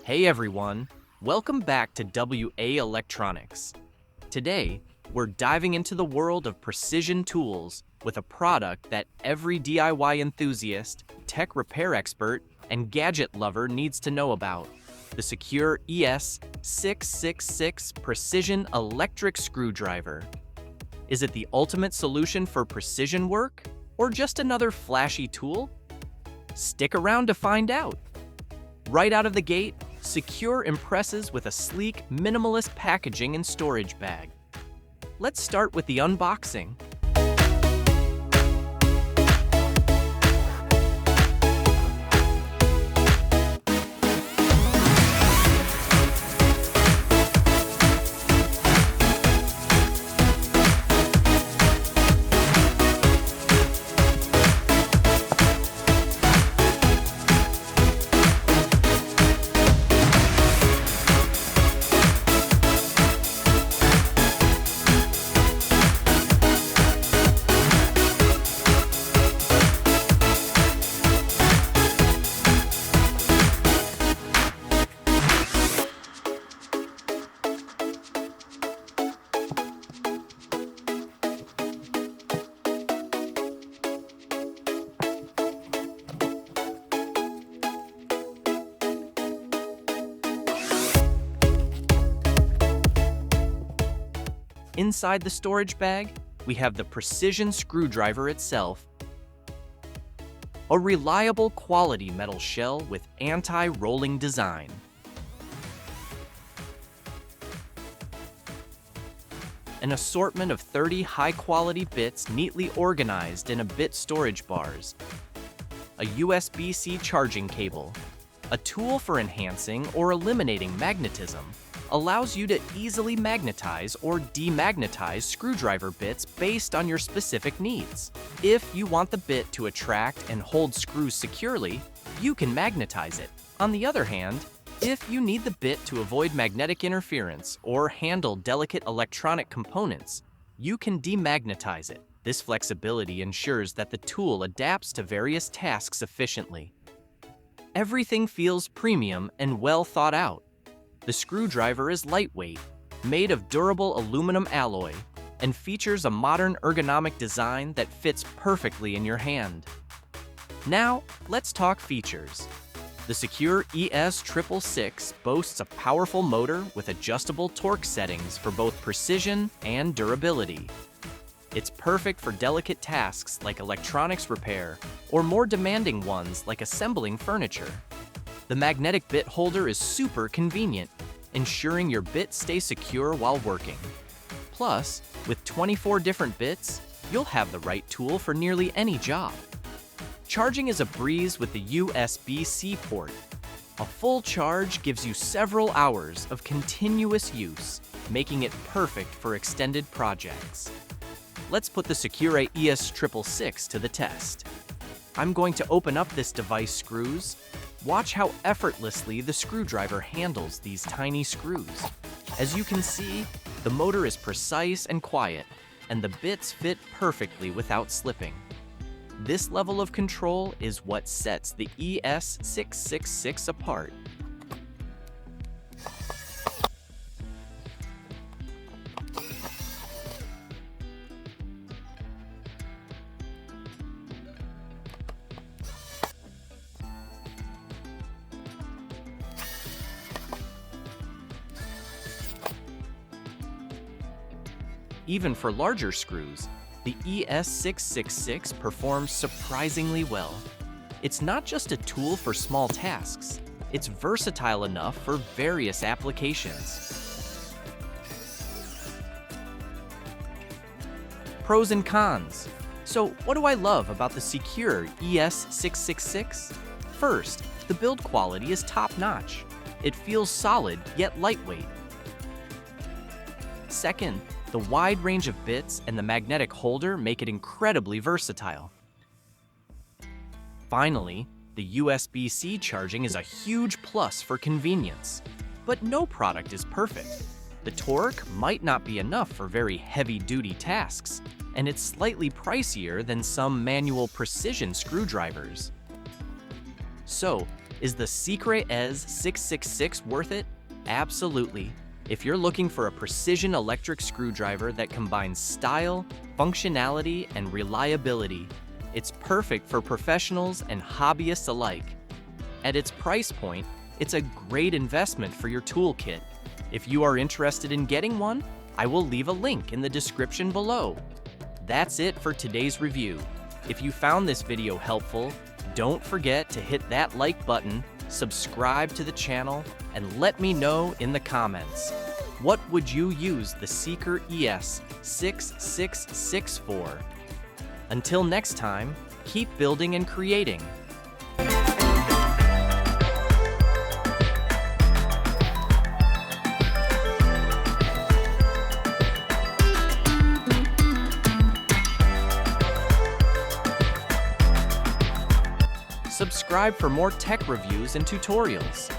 Hey everyone, welcome back to WA Electronics. Today, we're diving into the world of precision tools with a product that every DIY enthusiast, tech repair expert, and gadget lover needs to know about: the SEQURE ES666 Precision Electric Screwdriver. Is it the ultimate solution for precision work, or just another flashy tool? Stick around to find out. Right out of the gate, SEQURE impresses with a sleek, minimalist packaging and storage bag. Let's start with the unboxing. Inside the storage bag, we have the precision screwdriver itself, a reliable quality metal shell with anti-rolling design, an assortment of 30 high-quality bits neatly organized in a bit storage bars, a USB-C charging cable, a tool for enhancing or eliminating magnetism, allows you to easily magnetize or demagnetize screwdriver bits based on your specific needs. If you want the bit to attract and hold screws securely, you can magnetize it. On the other hand, if you need the bit to avoid magnetic interference or handle delicate electronic components, you can demagnetize it. This flexibility ensures that the tool adapts to various tasks efficiently. Everything feels premium and well thought out. The screwdriver is lightweight, made of durable aluminum alloy, and features a modern ergonomic design that fits perfectly in your hand. Now, let's talk features. The SEQURE ES666 boasts a powerful motor with adjustable torque settings for both precision and durability. It's perfect for delicate tasks like electronics repair or more demanding ones like assembling furniture. The magnetic bit holder is super convenient, ensuring your bit stays secure while working. Plus, with 24 different bits, you'll have the right tool for nearly any job. Charging is a breeze with the USB-C port. A full charge gives you several hours of continuous use, making it perfect for extended projects. Let's put the SEQURE ES666 to the test. I'm going to open up this device screws. Watch how effortlessly the screwdriver handles these tiny screws. As you can see, the motor is precise and quiet, and the bits fit perfectly without slipping. This level of control is what sets the ES666 apart. Even for larger screws, the ES666 performs surprisingly well. It's not just a tool for small tasks, it's versatile enough for various applications. Pros and cons. So what do I love about the SEQURE ES666? First, the build quality is top-notch. It feels solid yet lightweight. Second, the wide range of bits and the magnetic holder make it incredibly versatile. Finally, the USB-C charging is a huge plus for convenience. But no product is perfect. The torque might not be enough for very heavy-duty tasks, and it's slightly pricier than some manual precision screwdrivers. So, Is the SEQURE ES666 worth it? Absolutely. If you're looking for a precision electric screwdriver that combines style, functionality, and reliability, it's perfect for professionals and hobbyists alike. At its price point, it's a great investment for your toolkit. If you are interested in getting one, I will leave a link in the description below. That's it for today's review. If you found this video helpful, don't forget to hit that like button, subscribe to the channel, and let me know in the comments. What would you use the SEQURE ES666 for? Until next time, keep building and creating. Subscribe for more tech reviews and tutorials.